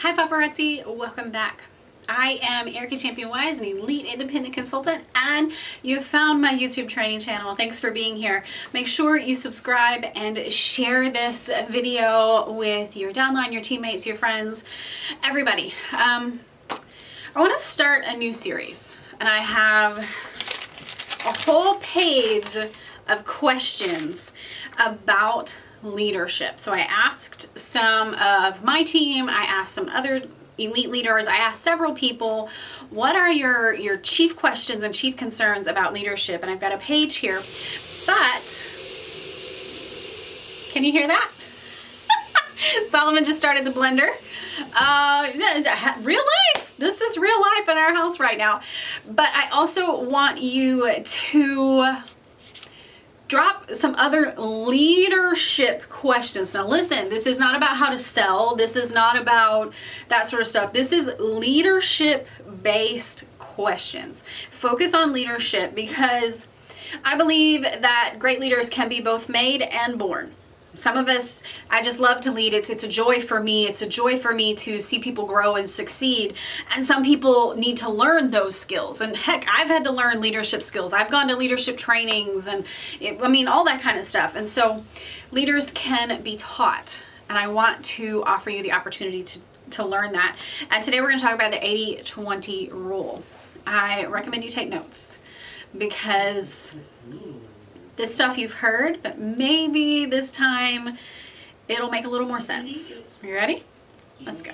Hi Paparazzi, welcome back. I am Ericka Champion Wise, an elite independent consultant, and you found my YouTube training channel. Thanks for being here. Make sure you subscribe and share this video with your downline, your teammates, your friends, everybody. I want to start a new series, and I have a whole page of questions about leadership. So I asked some of my team, I asked some other elite leaders, I asked several people, what are your chief questions and chief concerns about leadership? And I've got a page here, but can you hear that? Solomon just started the blender. Real life. This is real life in our house right now. But I also want you to drop some other leadership questions. Now listen, this is not about how to sell. This is not about that sort of stuff. This is leadership-based questions. Focus on leadership because I believe that great leaders can be both made and born. Some of us, I just love to lead. It's a joy for me. It's a joy for me to see people grow and succeed. And some people need to learn those skills. And heck, I've had to learn leadership skills. I've gone to leadership trainings and all that kind of stuff. And so leaders can be taught. And I want to offer you the opportunity to learn that. And today we're going to talk about the 80-20 rule. I recommend you take notes because this stuff you've heard, but maybe this time it'll make a little more sense. Are you ready? Let's go.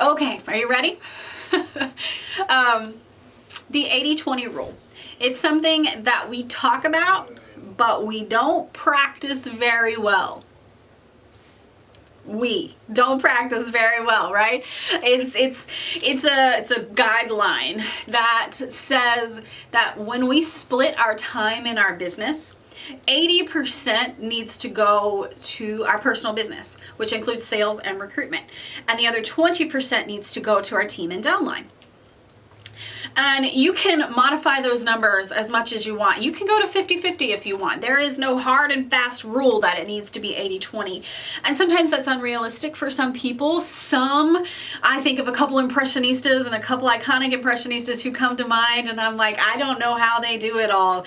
Okay, are you ready? The 80-20 rule. It's something that we talk about, but we don't practice very well. We don't practice very well, right? It's a guideline that says that when we split our time in our business, 80% needs to go to our personal business, which includes sales and recruitment. And the other 20% needs to go to our team and downline. And you can modify those numbers as much as you want. You can go to 50-50 if you want. There is no hard and fast rule that it needs to be 80-20. And sometimes that's unrealistic for some people. I think of a couple impressionistas and a couple iconic impressionistas who come to mind, and I'm like, I don't know how they do it all.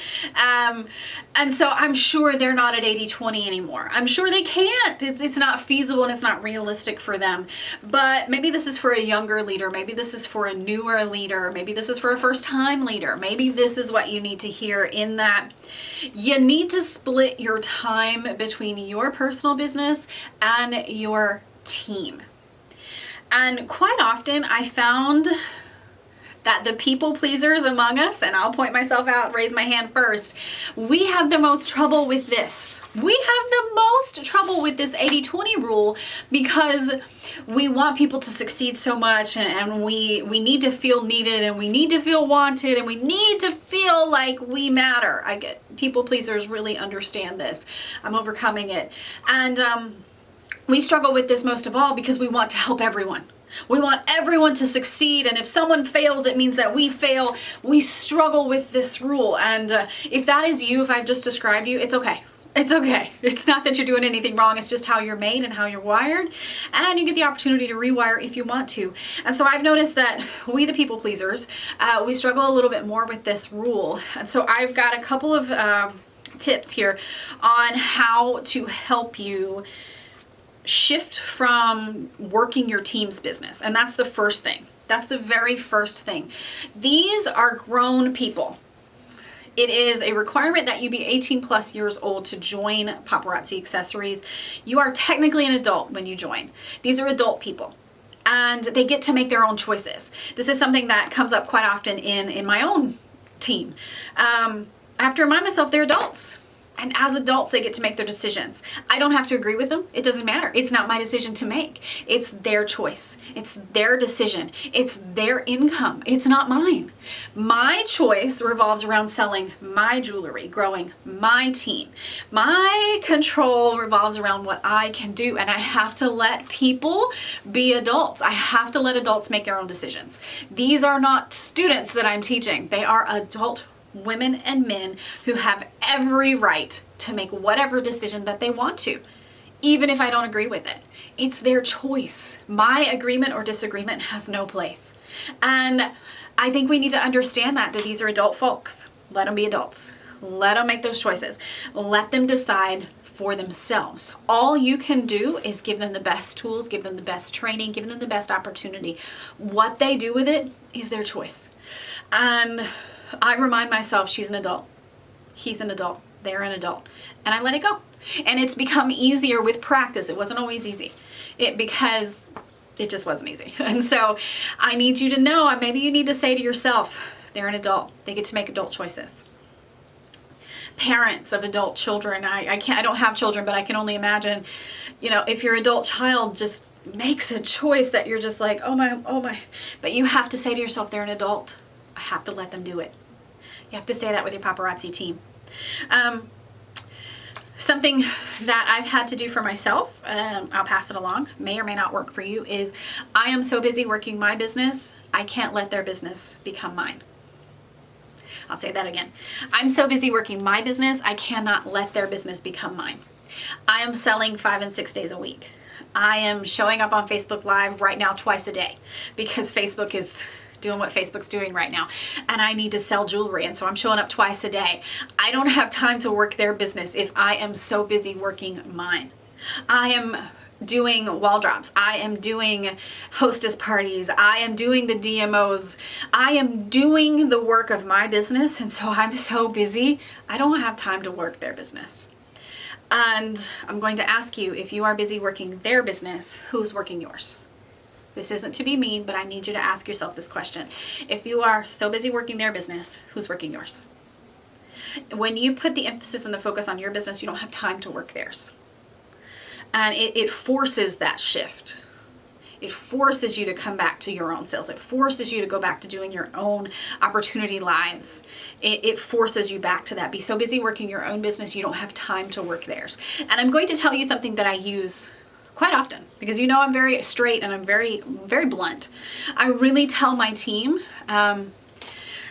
And so I'm sure they're not at 80-20 anymore. I'm sure they can't. It's not feasible and it's not realistic for them. But maybe this is for a younger leader. Maybe this is for a newer leader. Maybe this is for a first-time leader. Maybe this is what you need to hear, in that you need to split your time between your personal business and your team. And quite often I found that the people pleasers among us, and I'll point myself out, raise my hand first, we have the most trouble with this. We have the most trouble with this 80-20 rule because we want people to succeed so much, and we need to feel needed, and we need to feel wanted, and we need to feel like we matter. I get people pleasers really understand this. I'm overcoming it. And we struggle with this most of all because we want to help everyone. We want everyone to succeed, and if someone fails, it means that we fail. We struggle with this rule, and if that is you, if I've just described you, it's okay. It's okay. It's not that you're doing anything wrong. It's just how you're made and how you're wired, and you get the opportunity to rewire if you want to. And so I've noticed that we, the people pleasers, we struggle a little bit more with this rule. And so I've got a couple of tips here on how to help you shift from working your team's business. And that's the first thing. That's the very first thing. These are grown people. It is a requirement that you be 18 plus years old to join Paparazzi Accessories. You are technically an adult when you join. These are adult people, and they get to make their own choices. This is something that comes up quite often in my own team. I have to remind myself they're adults. And as adults, they get to make their decisions. I don't have to agree with them. It doesn't matter. It's not my decision to make. It's their choice. It's their decision. It's their income. It's not mine. My choice revolves around selling my jewelry, growing my team. My control revolves around what I can do, and I have to let people be adults. I have to let adults make their own decisions. These are not students that I'm teaching. They are adult women and men who have every right to make whatever decision that they want to, even if I don't agree with it. It's their choice. My agreement or disagreement has no place. And I think we need to understand that these are adult folks. Let them be adults. Let them make those choices. Let them decide for themselves. All you can do is give them the best tools, give them the best training, give them the best opportunity. What they do with it is their choice. And I remind myself, she's an adult. He's an adult. They're an adult. And I let it go. And it's become easier with practice. It wasn't always easy. Because it just wasn't easy. And so I need you to know, maybe you need to say to yourself, they're an adult. They get to make adult choices. Parents of adult children, I don't have children, but I can only imagine, if your adult child just makes a choice that you're just like, oh my. But you have to say to yourself, they're an adult. I have to let them do it. You have to say that with your paparazzi team. Something that I've had to do for myself, I'll pass it along, may or may not work for you, is I am so busy working my business, I can't let their business become mine. I'll say that again. I'm so busy working my business, I cannot let their business become mine. I am selling 5 and 6 days a week. I am showing up on Facebook Live right now twice a day because Facebook is doing what Facebook's doing right now, and I need to sell jewelry, and so I'm showing up twice a day. I don't have time to work their business if I am so busy working mine. I am doing wall drops. I am doing hostess parties. I am doing the DMOs. I am doing the work of my business, and so I'm so busy, I don't have time to work their business. And I'm going to ask you, if you are busy working their business, who's working yours? This isn't to be mean, but I need you to ask yourself this question. If you are so busy working their business, who's working yours? When you put the emphasis and the focus on your business, you don't have time to work theirs. And it forces that shift. It forces you to come back to your own sales. It forces you to go back to doing your own opportunity lives. It forces you back to that. Be so busy working your own business, you don't have time to work theirs. And I'm going to tell you something that I use quite often, because I'm very straight and I'm very, very blunt. I really tell my team,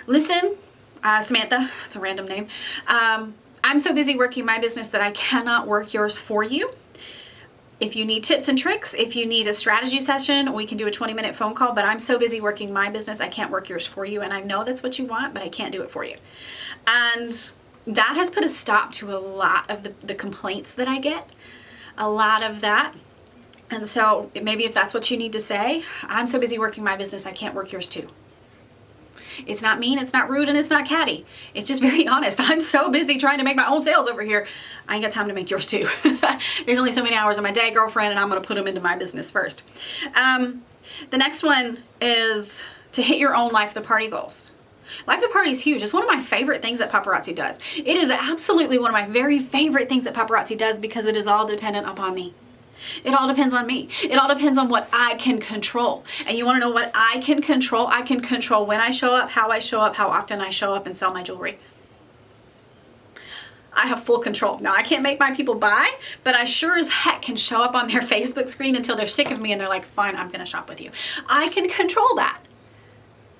listen, Samantha, it's a random name. I'm so busy working my business that I cannot work yours for you. If you need tips and tricks, if you need a strategy session, we can do a 20-minute phone call, but I'm so busy working my business, I can't work yours for you. And I know that's what you want, but I can't do it for you. And that has put a stop to a lot of the complaints that I get, a lot of that. And so maybe if that's what you need to say, I'm so busy working my business, I can't work yours too. It's not mean, it's not rude, and it's not catty. It's just very honest. I'm so busy trying to make my own sales over here, I ain't got time to make yours too. There's only so many hours in my day, girlfriend, and I'm going to put them into my business first. The next one is to hit your own Life of the Party goals. Life of the Party is huge. It's one of my favorite things that Paparazzi does. It is absolutely one of my very favorite things that Paparazzi does because it is all dependent upon me. It all depends on me. It all depends on what I can control. And you want to know what I can control? I can control when I show up, how often I show up and sell my jewelry. I have full control. Now, I can't make my people buy, but I sure as heck can show up on their Facebook screen until they're sick of me and they're like, fine, I'm going to shop with you. I can control that.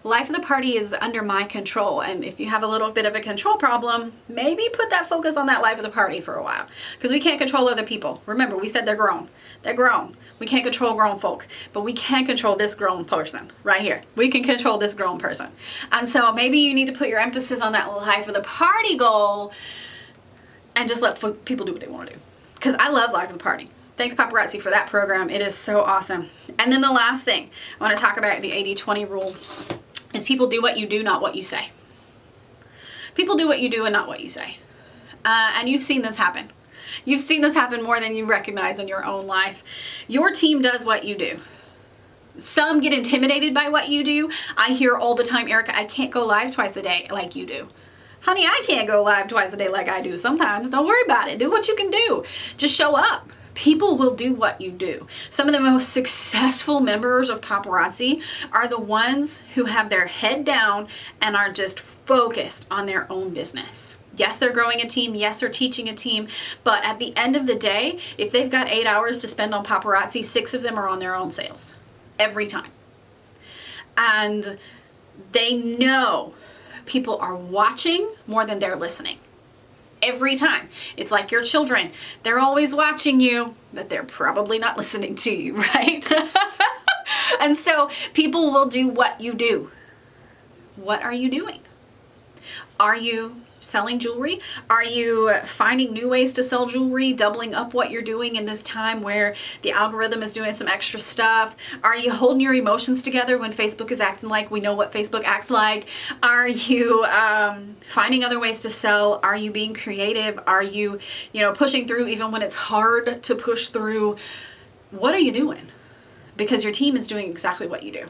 Life of the Party is under my control, and if you have a little bit of a control problem, maybe put that focus on that Life of the Party for a while, because we can't control other people. Remember, we said they're grown. They're grown. We can't control grown folk, but we can control this grown person right here. We can control this grown person. And so maybe you need to put your emphasis on that Life of the Party goal and just let people do what they want to do, because I love Life of the Party. Thanks, Paparazzi, for that program. It is so awesome. And then the last thing I want to talk about, the 80-20 rule, is people do what you do, not what you say. People do what you do and not what you say. And you've seen this happen. You've seen this happen more than you recognize in your own life. Your team does what you do. Some get intimidated by what you do. I hear all the time, Ericka, I can't go live twice a day like you do. Honey, I can't go live twice a day like I do sometimes. Don't worry about it. Do what you can do. Just show up. People will do what you do. Some of the most successful members of Paparazzi are the ones who have their head down and are just focused on their own business. Yes, they're growing a team. Yes, they're teaching a team. But at the end of the day, if they've got 8 hours to spend on Paparazzi, 6 of them are on their own sales. Every time. And they know people are watching more than they're listening. Every time. It's like your children. They're always watching you, but they're probably not listening to you, right? And so people will do what you do. What are you doing? Are you selling jewelry? Are you finding new ways to sell jewelry, doubling up what you're doing in this time where the algorithm is doing some extra stuff? Are you holding your emotions together when Facebook is acting like we know what Facebook acts like? Are you finding other ways to sell? Are you being creative? Are you, pushing through even when it's hard to push through? What are you doing? Because your team is doing exactly what you do.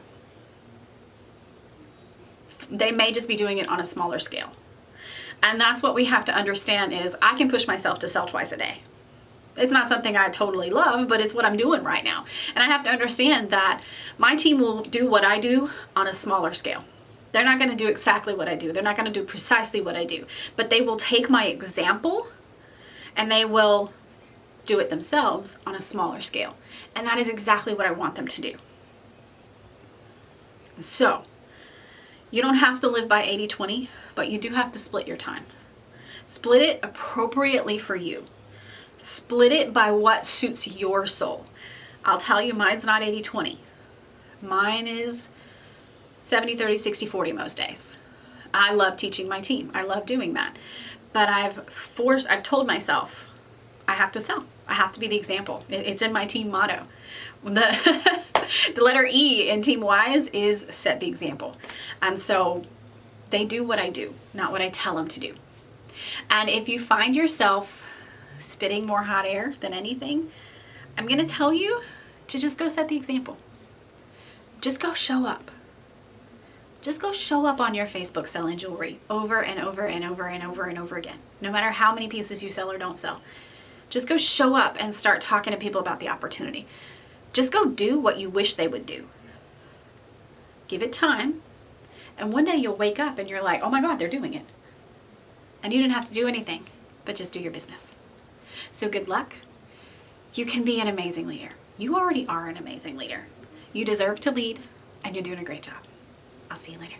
They may just be doing it on a smaller scale. And that's what we have to understand is I can push myself to sell twice a day. It's not something I totally love, but it's what I'm doing right now. And I have to understand that my team will do what I do on a smaller scale. They're not going to do exactly what I do. They're not going to do precisely what I do. But they will take my example and they will do it themselves on a smaller scale. And that is exactly what I want them to do. So, you don't have to live by 80-20, but you do have to split your time. Split it appropriately for you. Split it by what suits your soul. I'll tell you, mine's not 80-20. Mine is 70-30, 60-40 most days. I love teaching my team. I love doing that. But I've told myself, I have to sell. I have to be the example. It's in my team motto. The letter E in Team Wise is set the example. And so they do what I do, not what I tell them to do. And if you find yourself spitting more hot air than anything, I'm going to tell you to just go set the example. Just go show up. Just go show up on your Facebook selling jewelry over and over and over and over and over again. No matter how many pieces you sell or don't sell. Just go show up and start talking to people about the opportunity. Just go do what you wish they would do. Give it time. And one day you'll wake up and you're like, oh my God, they're doing it. And you didn't have to do anything, but just do your business. So good luck. You can be an amazing leader. You already are an amazing leader. You deserve to lead, and you're doing a great job. I'll see you later.